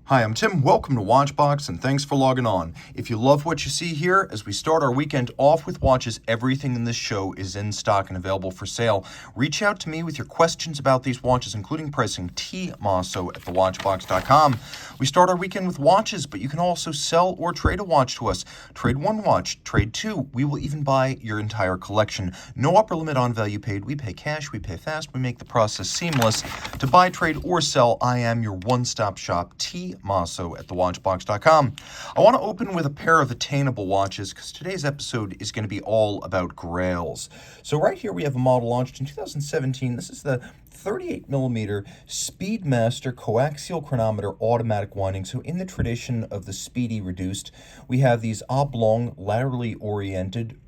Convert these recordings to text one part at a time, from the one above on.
Hi, I'm Tim. Welcome to Watchbox, and thanks for logging on. If you love what you see here, as we start our weekend off with watches, everything in this show is in stock and available for sale. Reach out to me with your questions about these watches, including pricing, tmosso at thewatchbox.com. We start our weekend with watches, but you can also sell or trade a watch to us. Trade one watch, trade two. We will even buy your entire collection. No upper limit on value paid. We pay cash, we pay fast, we make the process seamless. To buy, trade, or sell, I am your one-stop shop, Mosso at thewatchbox.com. I want to open with a pair of attainable watches because today's episode is going to be all about grails. So right here we have a model launched in 2017. This is the 38mm Speedmaster coaxial chronometer automatic winding. So in the tradition of the Speedy reduced, we have these oblong, laterally oriented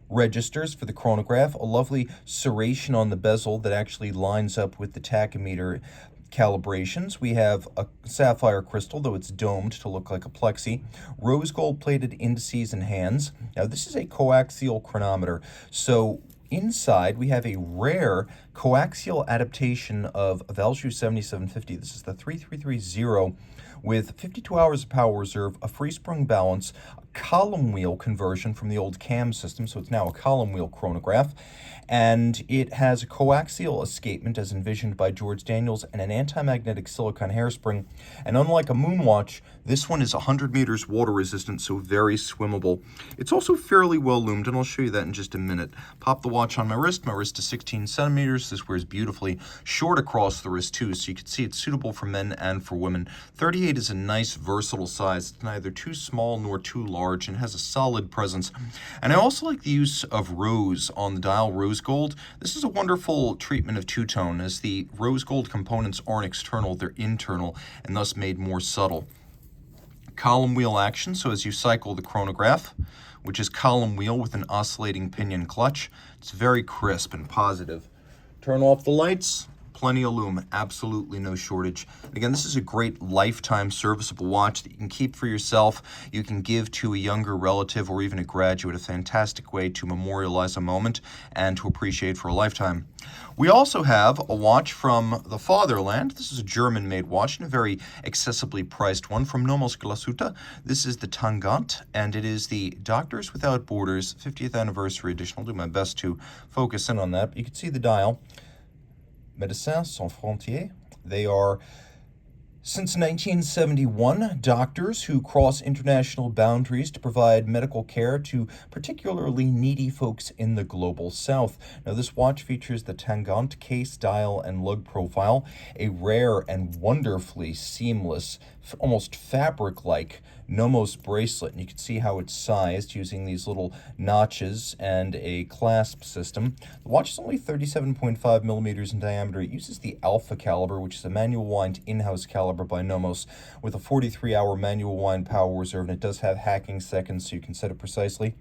registers for the chronograph, a lovely serration on the bezel that actually lines up with the tachometer calibrations. We have a sapphire crystal, though it's domed to look like a plexi, rose gold plated indices and hands. Now this is a coaxial chronometer, so inside we have a rare coaxial adaptation of a Valjoux 7750. This is the 3330 with 52 hours of power reserve, a free sprung balance, a column wheel conversion from the old cam system, so it's now a column wheel chronograph, and it has a coaxial escapement as envisioned by George Daniels and an anti-magnetic silicone hairspring. And unlike a Moonwatch, this one is 100 meters water resistant, so very swimmable. It's also fairly well loomed, and I'll show you that in just a minute. Pop the watch on my wrist. My wrist is 16 centimeters. This wears beautifully short across the wrist too, so you can see it's suitable for men and for women. 38 is a nice versatile size. It's neither too small nor too large and has a solid presence. And I also like the use of rose on the dial, rose gold. This is a wonderful treatment of two-tone, as the rose gold components aren't external, they're internal, and thus made more subtle. Column wheel action, so as you cycle the chronograph, which is column wheel with an oscillating pinion clutch, it's very crisp and positive. Turn off the lights. Plenty of lume, absolutely no shortage. Again, this is a great lifetime serviceable watch that you can keep for yourself, you can give to a younger relative or even a graduate, a fantastic way to memorialize a moment and to appreciate for a lifetime. We also have a watch from the fatherland. This is a German-made watch and a very accessibly priced one from Nomos. This is the Tangant, and it is the Doctors Without Borders 50th anniversary edition. I'll do my best to focus in on that. But you can see the dial. Médecins Sans Frontières. They are, since 1971, doctors who cross international boundaries to provide medical care to particularly needy folks in the global south. Now, this watch features the Tangant case, dial, and lug profile, a rare and wonderfully seamless, almost fabric-like Nomos bracelet, and you can see how it's sized using these little notches and a clasp system. The watch is only 37.5 millimeters in diameter. It uses the Alpha caliber, which is a manual wind in-house caliber by Nomos, with a 43-hour manual wind power reserve, and it does have hacking seconds, so you can set it precisely.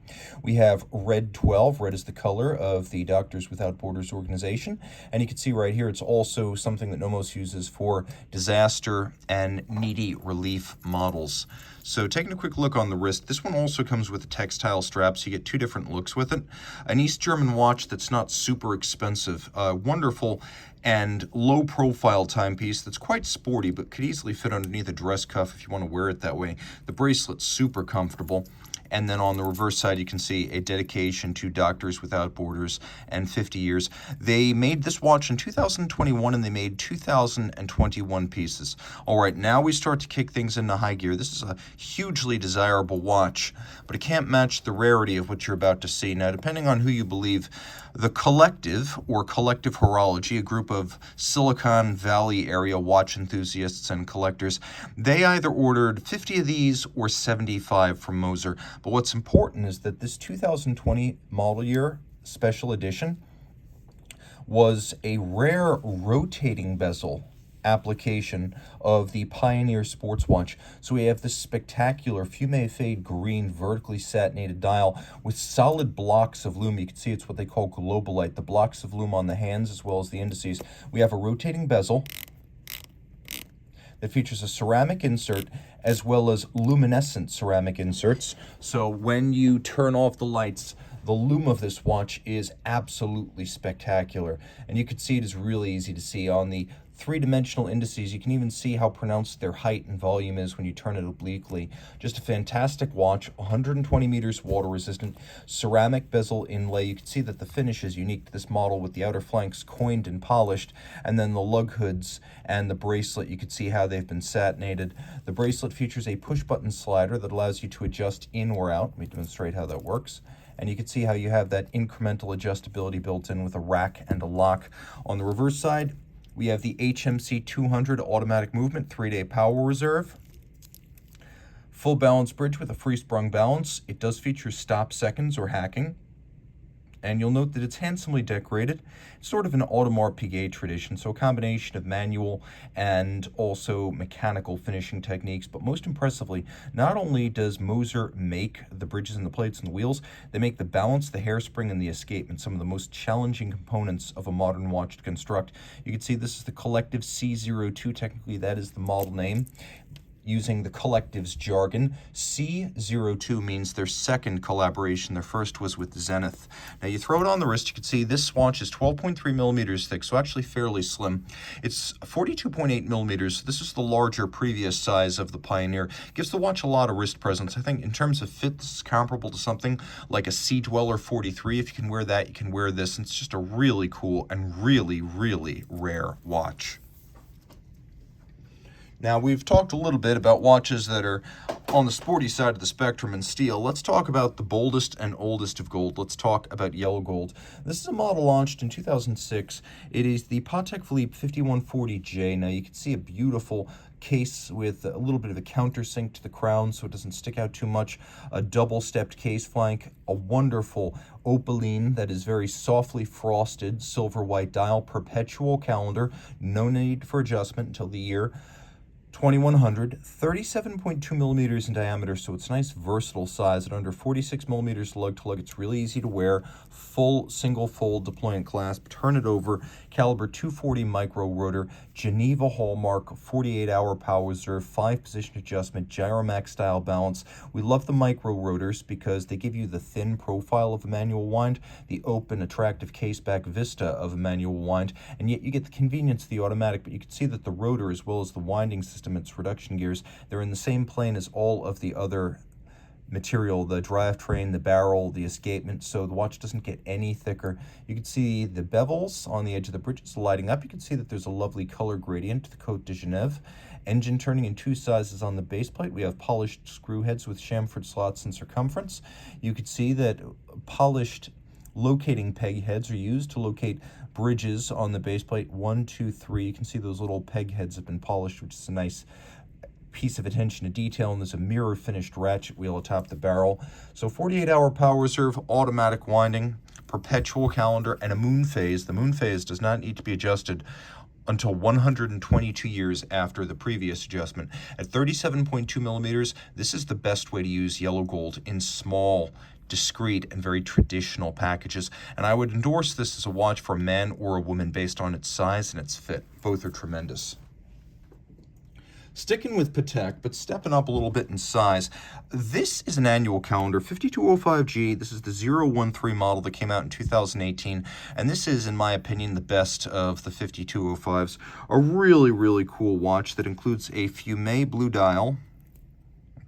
We have Red 12. Red is the color of the Doctors Without Borders organization, and you can see right here it's also something that Nomos uses for disaster and needy relief models. So taking a quick look on the wrist, this one also comes with a textile strap, so you get two different looks with it. An East German watch that's not super expensive, wonderful and low-profile timepiece that's quite sporty, but could easily fit underneath a dress cuff if you want to wear it that way. The bracelet's super comfortable. And then on the reverse side, you can see a dedication to Doctors Without Borders and 50 years. They made this watch in 2021, and they made 2,021 pieces. All right, now we start to kick things into high gear. This is a hugely desirable watch, but it can't match the rarity of what you're about to see. Now, depending on who you believe, the Collective, or Collective Horology, a group of Silicon Valley area watch enthusiasts and collectors, they either ordered 50 of these or 75 from Moser. But what's important is that this 2020 model year special edition was a rare rotating bezel application of the Pioneer sports watch. So we have this spectacular Fumé Fade green vertically satinated dial with solid blocks of lume. You can see it's what they call globalite, the blocks of lume on the hands as well as the indices. We have a rotating bezel that features a ceramic insert as well as luminescent ceramic inserts. So when you turn off the lights, the lume of this watch is absolutely spectacular. And you can see it is really easy to see on the three-dimensional indices. You can even see how pronounced their height and volume is when you turn it obliquely. Just a fantastic watch, 120 meters water resistant, ceramic bezel inlay. You can see that the finish is unique to this model with the outer flanks coined and polished, and then the lug hoods and the bracelet, you can see how they've been satinated. The bracelet features a push-button slider that allows you to adjust in or out. Let me demonstrate how that works. And you can see how you have that incremental adjustability built in with a rack and a lock. On the reverse side, we have the HMC 200 automatic movement, 3-day power reserve. Full balance bridge with a free sprung balance. It does feature stop seconds or hacking. And you'll note that it's handsomely decorated. It's sort of an Audemars Piguet tradition, so a combination of manual and also mechanical finishing techniques. But most impressively, not only does Moser make the bridges and the plates and the wheels, they make the balance, the hairspring, and the escapement, some of the most challenging components of a modern watch to construct. You can see this is the Collective C02, technically that is the model name. Using the collective's jargon, C02 means their second collaboration. Their first was with Zenith. Now you throw it on the wrist, you can see this watch is 12.3 millimeters thick, so actually fairly slim. It's 42.8 millimeters. This is the larger previous size of the Pioneer. Gives the watch a lot of wrist presence. I think in terms of fit, this is comparable to something like a Sea Dweller 43. If you can wear that, you can wear this. And it's just a really cool and really, really rare watch. Now, we've talked a little bit about watches that are on the sporty side of the spectrum in steel. Let's talk about the boldest and oldest of gold. Let's talk about yellow gold. This is a model launched in 2006. It is the Patek Philippe 5140J. Now, you can see a beautiful case with a little bit of a countersink to the crown so it doesn't stick out too much, a double-stepped case flank, a wonderful opaline that is very softly frosted, silver white dial, perpetual calendar, no need for adjustment until the year 2100, 37.2 millimeters in diameter, so it's a nice versatile size. At under 46 millimeters lug to lug, it's really easy to wear. Full single fold deployant clasp, turn it over, caliber 240 micro rotor, Geneva hallmark, 48-hour power reserve, 5-position adjustment, Gyromax style balance. We love the micro rotors because they give you the thin profile of a manual wind, the open, attractive caseback vista of a manual wind, and yet you get the convenience of the automatic. But you can see that the rotor, as well as the winding system, its reduction gears, they're in the same plane as all of the other material, the drivetrain, the barrel, the escapement, so the watch doesn't get any thicker. You can see the bevels on the edge of the bridges lighting up. You can see that there's a lovely color gradient, the Côte de Genève. Engine turning in 2 sizes on the base plate. We have polished screw heads with chamfered slots and circumference. You can see that polished locating peg heads are used to locate bridges on the base plate. 1, 2, 3. You can see those little peg heads have been polished, which is a nice piece of attention to detail, and there's a mirror finished ratchet wheel atop the barrel. So 48-hour power reserve, automatic winding, perpetual calendar, and a moon phase. The moon phase does not need to be adjusted until 122 years after the previous adjustment. At 37.2 millimeters, this is the best way to use yellow gold in small, discreet, and very traditional packages. And I would endorse this as a watch for a man or a woman based on its size and its fit. Both are tremendous. Sticking with Patek, but stepping up a little bit in size, this is an annual calendar, 5205G. This is the 013 model that came out in 2018, and this is, in my opinion, the best of the 5205s. A really, really cool watch that includes a Fumet blue dial.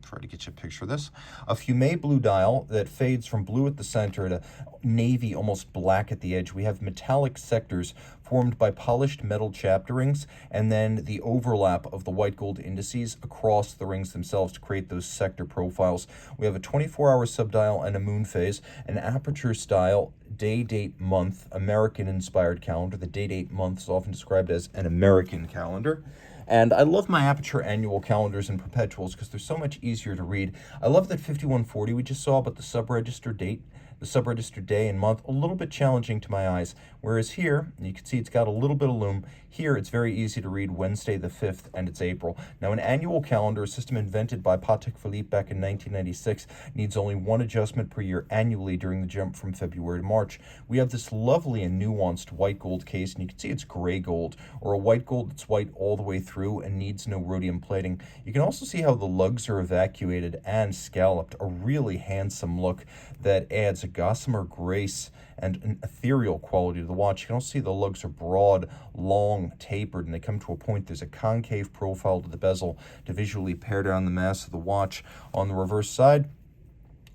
Try to get you a picture of this. A Fumet blue dial that fades from blue at the center to navy, almost black at the edge. We have metallic sectors formed by polished metal chapter rings, and then the overlap of the white gold indices across the rings themselves to create those sector profiles. We have a 24-hour subdial and a moon phase, an aperture style day, date, month, American-inspired calendar. The day, date, month is often described as an American calendar. And I love my Aperture annual calendars and perpetuals because they're so much easier to read. I love that 5140 we just saw, but the sub-register date, the sub-register day and month, a little bit challenging to my eyes. Whereas here, you can see it's got a little bit of loom. Here, it's very easy to read Wednesday the 5th, and it's April. Now, an annual calendar, a system invented by Patek Philippe back in 1996, needs only one adjustment per year annually during the jump from February to March. We have this lovely and nuanced white gold case, and you can see it's gray gold, or a white gold that's white all the way through and needs no rhodium plating. You can also see how the lugs are evacuated and scalloped, a really handsome look that adds a gossamer grace and an ethereal quality to the watch. You can also see the lugs are broad, long, tapered, and they come to a point. There's a concave profile to the bezel to visually pare down the mass of the watch. On the reverse side,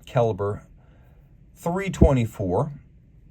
caliber 324.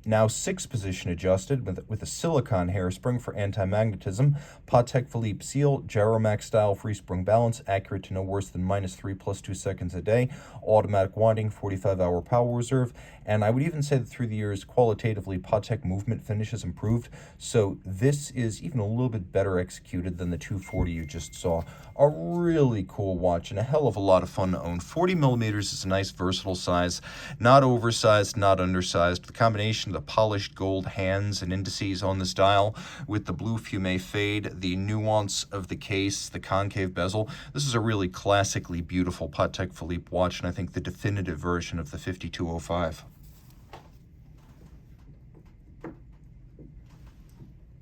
Now 6-position adjusted with a silicon hairspring for anti-magnetism, Patek Philippe seal, Gyromax style free spring balance, accurate to no worse than -3 + 2 seconds a day, automatic winding, 45-hour power reserve, and I would even say that through the years, qualitatively, Patek movement finish has improved, so this is even a little bit better executed than the 240 you just saw. A really cool watch and a hell of a lot of fun to own. 40 millimeters is a nice versatile size, not oversized, not undersized. The combination of the polished gold hands and indices on this dial with the blue fume fade, the nuance of the case, the concave bezel. This is a really classically beautiful Patek Philippe watch, and I think the definitive version of the 5205.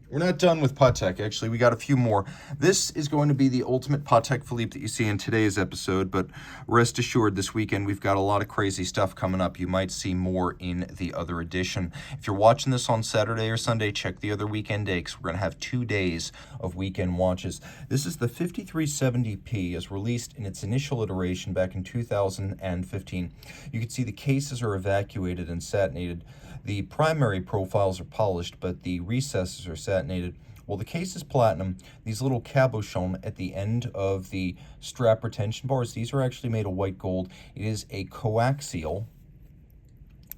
We're not done with Patek, actually. We got a few more. This is going to be the ultimate Patek Philippe that you see in today's episode, but rest assured this weekend we've got a lot of crazy stuff coming up. You might see more in the other edition. If you're watching this on Saturday or Sunday, check the other weekend day, because we're going to have 2 days of weekend watches. This is the 5370P, as released in its initial iteration back in 2015. You can see the cases are evacuated and satinated. The primary profiles are polished, but the recesses are satinated. Well, the case is platinum. These little cabochons at the end of the strap retention bars, these are actually made of white gold. It is a coaxial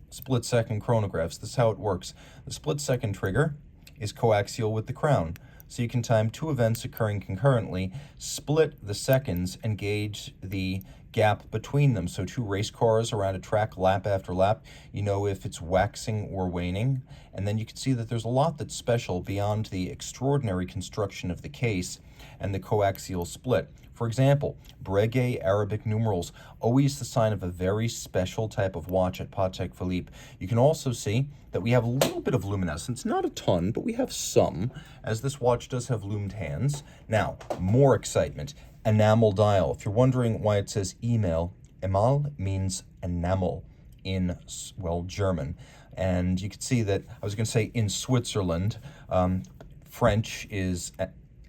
split-second chronographs. This is how it works. The split-second trigger is coaxial with the crown. So you can time 2 events occurring concurrently, split the seconds, and gauge the gap between them. So 2 race cars around a track lap after lap, you know if it's waxing or waning. And then you can see that there's a lot that's special beyond the extraordinary construction of the case and the coaxial split. For example, Breguet Arabic numerals, always the sign of a very special type of watch at Patek Philippe. You can also see that we have a little bit of luminescence, not a ton, but we have some, as this watch does have loomed hands. Now, more excitement. Enamel dial. If you're wondering why it says email, emal means enamel in, well, German. And you can see that, I was going to say in Switzerland, French is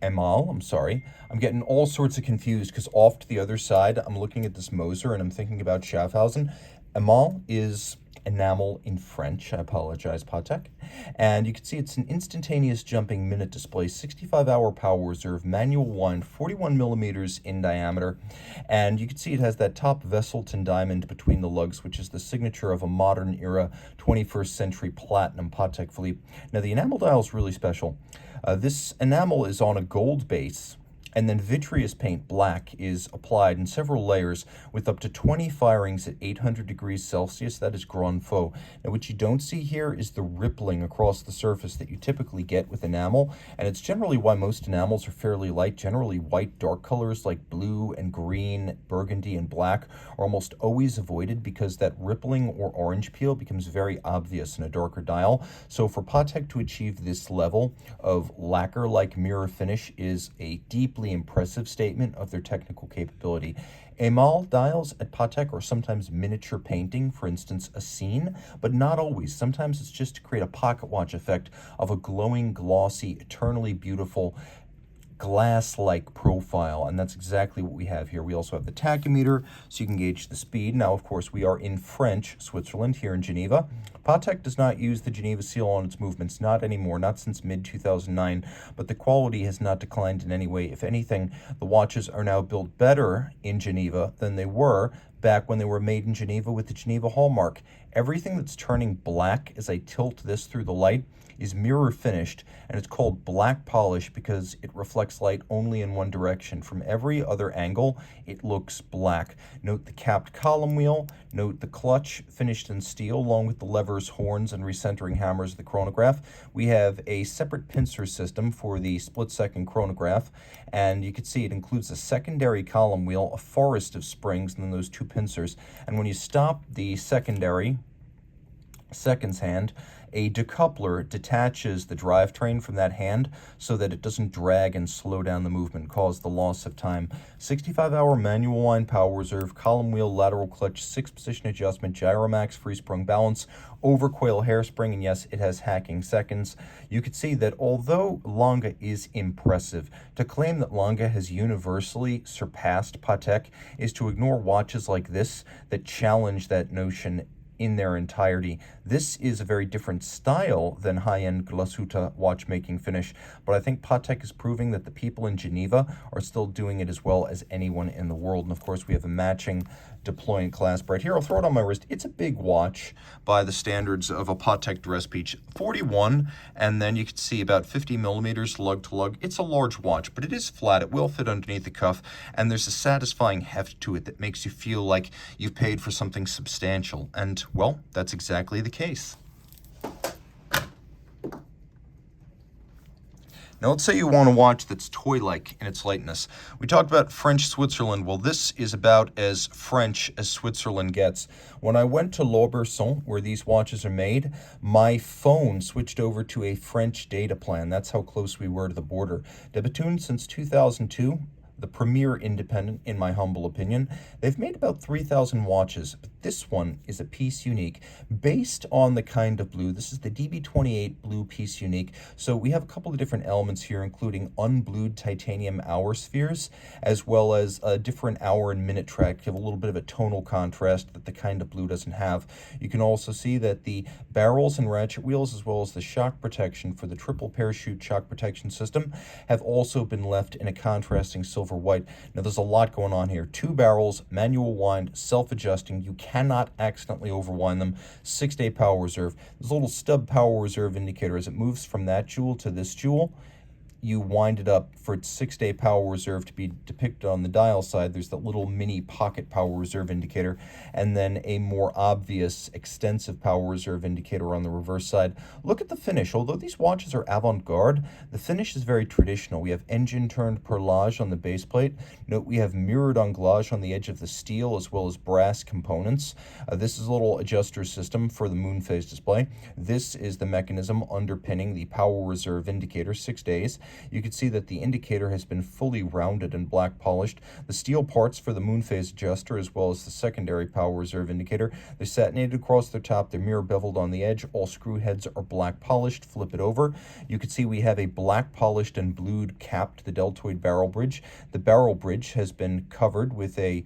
emal, I'm sorry. I'm getting all sorts of confused because off to the other side, I'm looking at this Moser and I'm thinking about Schaffhausen. Emal is enamel in French. I apologize, Patek. And you can see it's an instantaneous jumping minute display, 65-hour power reserve, manual wind, 41 millimeters in diameter. And you can see it has that top Vesselton diamond between the lugs, which is the signature of a modern era 21st century platinum Patek Philippe. Now, the enamel dial is really special. This enamel is on a gold base, and then vitreous paint, black, is applied in several layers with up to 20 firings at 800 degrees Celsius. That is Grand Faux. Now, what you don't see here is the rippling across the surface that you typically get with enamel, and it's generally why most enamels are fairly light. Generally, white dark colors like blue and green, burgundy, and black are almost always avoided because that rippling or orange peel becomes very obvious in a darker dial. So for Patek to achieve this level of lacquer-like mirror finish is a deeply impressive statement of their technical capability. Emal dials at Patek are sometimes miniature painting, for instance, a scene, but not always. Sometimes it's just to create a pocket watch effect of a glowing, glossy, eternally beautiful glass-like profile, and that's exactly what we have here. We also have the tachymeter, so you can gauge the speed. Now, of course, we are in French Switzerland, here in Geneva. Patek does not use the Geneva seal on its movements, not anymore, not since mid-2009, but the quality has not declined in any way. If anything, the watches are now built better in Geneva than they were back when they were made in Geneva with the Geneva hallmark. Everything that's turning black as I tilt this through the light is mirror finished, and it's called black polish because it reflects light only in one direction. From every other angle, it looks black. Note the capped column wheel, note the clutch finished in steel along with the levers, horns, and recentering hammers of the chronograph. We have a separate pincer system for the split-second chronograph, and you can see it includes a secondary column wheel, a forest of springs, and then those 2 pincers. And when you stop the secondary seconds hand, a decoupler detaches the drivetrain from that hand so that it doesn't drag and slow down the movement, cause the loss of time. 65-hour manual wind power reserve, column wheel, lateral clutch, 6-position adjustment, gyromax, free-sprung balance, overcoil hairspring, and yes, it has hacking seconds. You can see that although Lange is impressive, to claim that Lange has universally surpassed Patek is to ignore watches like this that challenge that notion in their entirety. This is a very different style than high-end Glashütte watchmaking finish, but I think Patek is proving that the people in Geneva are still doing it as well as anyone in the world. And of course, we have a matching deployant clasp right here. I'll throw it on my wrist. It's a big watch by the standards of a Patek dress piece. 41, and then you can see about 50 millimeters lug to lug. It's a large watch, but it is flat. It will fit underneath the cuff, and there's a satisfying heft to it that makes you feel like you've paid for something substantial. And, well, that's exactly the case. Now, let's say you want a watch that's toy-like in its lightness. We talked about French Switzerland. Well, this is about as French as Switzerland gets. When I went to L'Aubusson, where these watches are made, my phone switched over to a French data plan. That's how close we were to the border. De Bethune since 2002. The premier independent, in my humble opinion. They've made about 3,000 watches, but this one is a piece unique based on the kind of blue. This is the DB28 blue piece unique. So we have a couple of different elements here, including unblued titanium hour spheres, as well as a different hour and minute track. You have a little bit of a tonal contrast that the kind of blue doesn't have. You can also see that the barrels and ratchet wheels, as well as the shock protection for the triple parachute shock protection system, have also been left in a contrasting silver white. Now, there's a lot going on here. 2 barrels, manual wind, self-adjusting. You cannot accidentally overwind them. 6-day power reserve. There's a little stub power reserve indicator. As it moves from that jewel to this jewel, you wind it up for its 6-day power reserve to be depicted on the dial side. There's that little mini pocket power reserve indicator, and then a more obvious extensive power reserve indicator on the reverse side. Look at the finish. Although these watches are avant-garde, the finish is very traditional. We have engine-turned perlage on the base plate. Note we have mirrored anglage on the edge of the steel, as well as brass components. This is a little adjuster system for the moon phase display. This is the mechanism underpinning the power reserve indicator, 6 days. You can see that the indicator has been fully rounded and black polished. The steel parts for the moon phase adjuster, as well as the secondary power reserve indicator, they're satinated across their top. They're mirror beveled on the edge. All screw heads are black polished. Flip it over. You can see we have a black polished and blued cap to the deltoid barrel bridge. The barrel bridge has been covered with a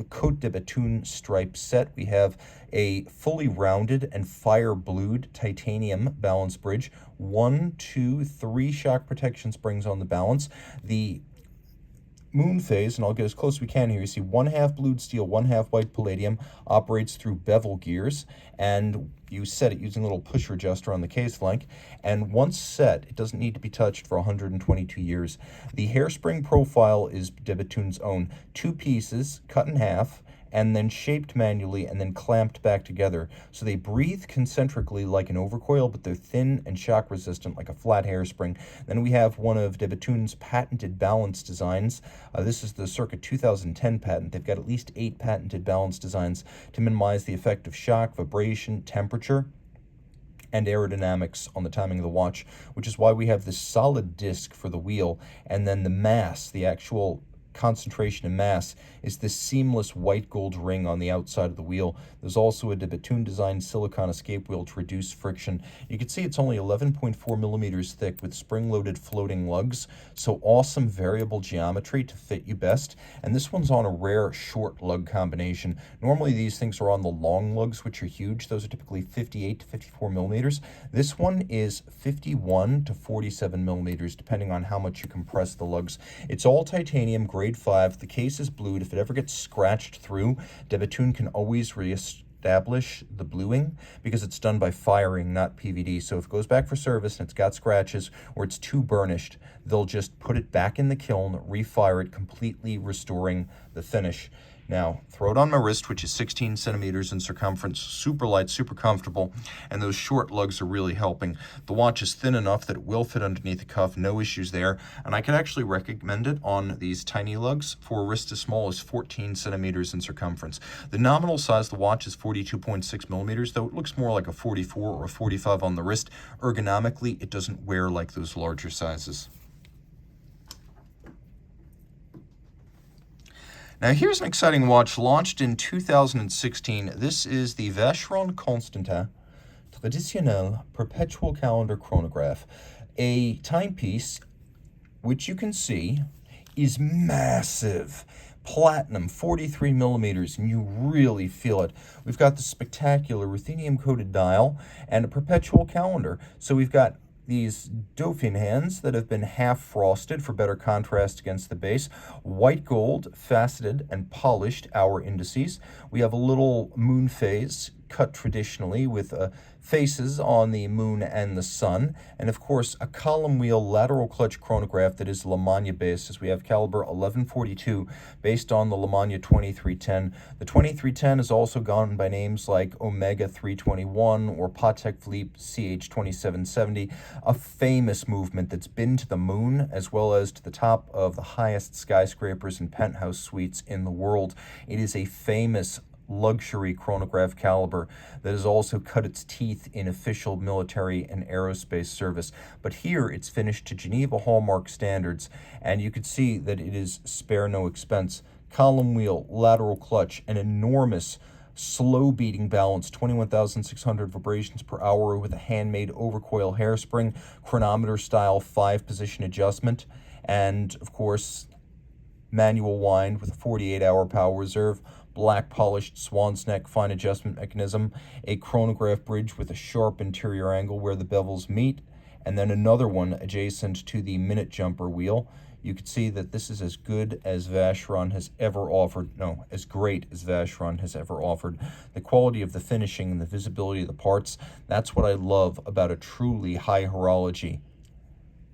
Côte de Bethune stripe set. We have a fully rounded and fire blued titanium balance bridge. 1, 2, 3 shock protection springs on the balance. The moon phase, and I'll get as close as we can here, you see 1/2 blued steel, 1/2 white palladium, operates through bevel gears, and you set it using a little pusher adjuster on the case flank, and once set, it doesn't need to be touched for 122 years. The hairspring profile is de Bethune's own. 2 pieces, cut in half, and then shaped manually and then clamped back together. So they breathe concentrically like an overcoil, but they're thin and shock resistant like a flat hairspring. Then we have one of de Bethune's patented balance designs. This is the circa 2010 patent. They've got at least 8 patented balance designs to minimize the effect of shock, vibration, temperature, and aerodynamics on the timing of the watch, which is why we have this solid disc for the wheel, and then the mass, the actual concentration of mass, is this seamless white gold ring on the outside of the wheel. There's also a de Bethune designed silicone escape wheel to reduce friction. You can see it's only 11.4 millimeters thick with spring-loaded floating lugs, so awesome variable geometry to fit you best. And this one's on a rare short lug combination. Normally these things are on the long lugs, which are huge. Those are typically 58 to 54 millimeters. This one is 51 to 47 millimeters, depending on how much you compress the lugs. It's all titanium, grade 5. The case is blued. If it ever gets scratched through, de Bethune can always reestablish the bluing because it's done by firing, not PVD. So if it goes back for service and it's got scratches or it's too burnished, they'll just put it back in the kiln, refire it, completely restoring the finish. Now, throw it on my wrist, which is 16 centimeters in circumference, super light, super comfortable, and those short lugs are really helping. The watch is thin enough that it will fit underneath the cuff, no issues there, and I could actually recommend it on these tiny lugs for a wrist as small as 14 centimeters in circumference. The nominal size of the watch is 42.6 millimeters, though it looks more like a 44 or a 45 on the wrist. Ergonomically, it doesn't wear like those larger sizes. Now here's an exciting watch launched in 2016. This is the Vacheron Constanta Traditionnel Perpetual Calendar Chronograph, a timepiece which you can see is massive. Platinum, 43 millimeters, and you really feel it. We've got the spectacular ruthenium-coated dial and a perpetual calendar. So we've got these Dauphine hands that have been half frosted for better contrast against the base, white gold, faceted and polished hour indices. We have a little moon phase cut traditionally with faces on the moon and the sun, and of course a column wheel lateral clutch chronograph that is Lemania based, as we have caliber 1142 based on the Lemania 2310. The 2310 has also gone by names like Omega 321 or Patek Philippe CH 2770, a famous movement that's been to the moon as well as to the top of the highest skyscrapers and penthouse suites in the world. It is a famous luxury chronograph caliber that has also cut its teeth in official military and aerospace service. But here it's finished to Geneva Hallmark standards, and you can see that it is spare no expense. Column wheel, lateral clutch, an enormous slow beating balance, 21,600 vibrations per hour with a handmade overcoil hairspring, chronometer style 5-position adjustment, and of course manual wind with a 48-hour power reserve, black polished swan's neck fine adjustment mechanism, a chronograph bridge with a sharp interior angle where the bevels meet, and then another one adjacent to the minute jumper wheel. You can see that this is as good as Vacheron has ever offered, no, as great as Vacheron has ever offered. The quality of the finishing and the visibility of the parts, that's what I love about a truly high horology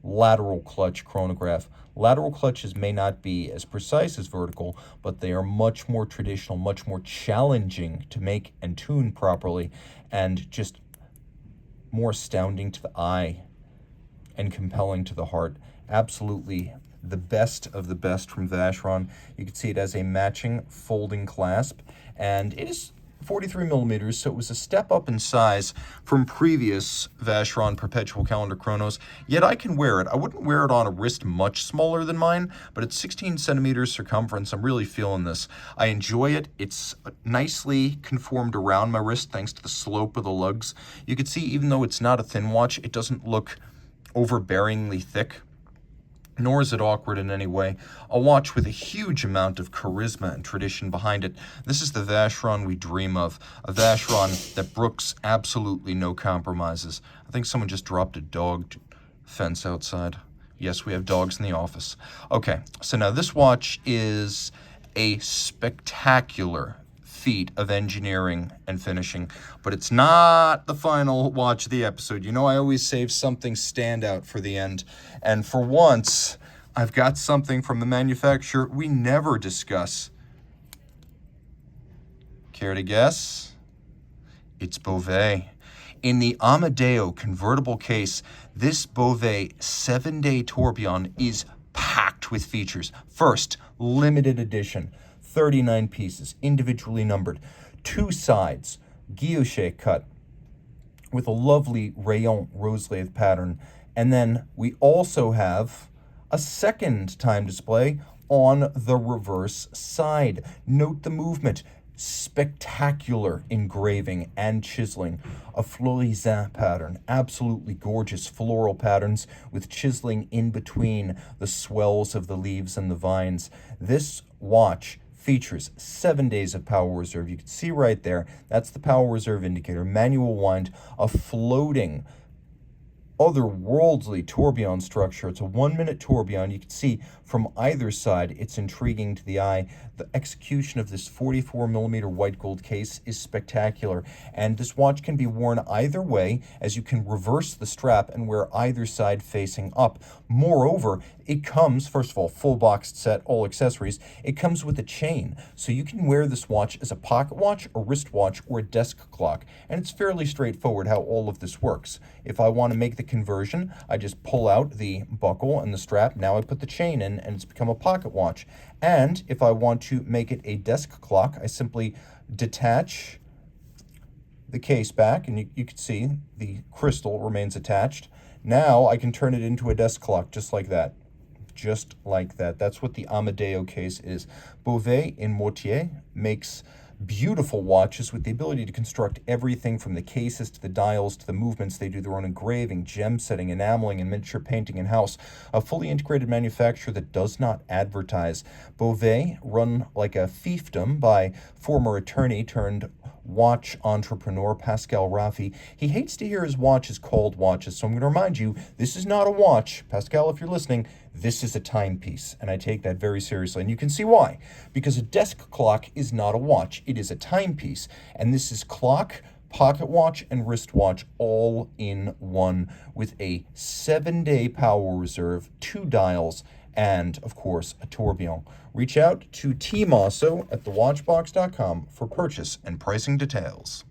lateral clutch chronograph. Lateral clutches may not be as precise as vertical, but they are much more traditional, much more challenging to make and tune properly, and just more astounding to the eye and compelling to the heart. Absolutely the best of the best from Vacheron. You can see it has a matching folding clasp, and it is 43 millimeters, so it was a step up in size from previous Vacheron perpetual calendar chronos, yet I can wear it. I wouldn't wear it on a wrist much smaller than mine, but at 16 centimeters circumference, I'm really feeling this. I enjoy it. It's nicely conformed around my wrist thanks to the slope of the lugs. You can see even though it's not a thin watch, it doesn't look overbearingly thick, nor is it awkward in any way. A watch with a huge amount of charisma and tradition behind it. This is the Vacheron we dream of, a Vacheron that brooks absolutely no compromises. I think someone just dropped a dog fence outside. Yes, we have dogs in the office. Okay, so now this watch is a spectacular feat of engineering and finishing, but it's not the final watch of the episode. You know, I always save something standout for the end, and for once, I've got something from the manufacturer we never discuss. Care to guess? It's Beauvais. In the Amadeo convertible case, this Beauvais 7-day tourbillon is packed with features. First, limited edition. 39 pieces, individually numbered, 2 sides, guilloche cut with a lovely rayon rose lathe pattern. And then we also have a second time display on the reverse side. Note the movement. Spectacular engraving and chiseling. A florisan pattern, absolutely gorgeous floral patterns with chiseling in between the swells of the leaves and the vines. This watch features 7 days of power reserve. You can see right there, that's the power reserve indicator, manual wind, a floating otherworldly tourbillon structure. It's a 1-minute tourbillon. You can see from either side, it's intriguing to the eye. The execution of this 44mm white gold case is spectacular, and this watch can be worn either way, as you can reverse the strap and wear either side facing up. Moreover, it comes, first of all, full boxed set, all accessories. It comes with a chain, so you can wear this watch as a pocket watch, a wristwatch, or a desk clock, and it's fairly straightforward how all of this works. If I want to make the conversion, I just pull out the buckle and the strap. Now I put the chain in, and it's become a pocket watch. And if I want to make it a desk clock, I simply detach the case back, and you can see the crystal remains attached. Now I can turn it into a desk clock just like that. Just like that. That's what the Amadeo case is. Beauvais Amadeo makes beautiful watches with the ability to construct everything from the cases to the dials to the movements. They do their own engraving, gem setting, enameling, and miniature painting in-house. A fully integrated manufacturer that does not advertise. Beauvais, run like a fiefdom by former attorney turned watch entrepreneur Pascal Raffi. He hates to hear his watches called watches, so I'm going to remind you, this is not a watch. Pascal, if you're listening, this is a timepiece, and I take that very seriously. And you can see why. Because a desk clock is not a watch. It is a timepiece. And this is clock, pocket watch, and wristwatch all in one, with a 7-day power reserve, 2 dials, and, of course, a tourbillon. Reach out to Team Mosso at thewatchbox.com for purchase and pricing details.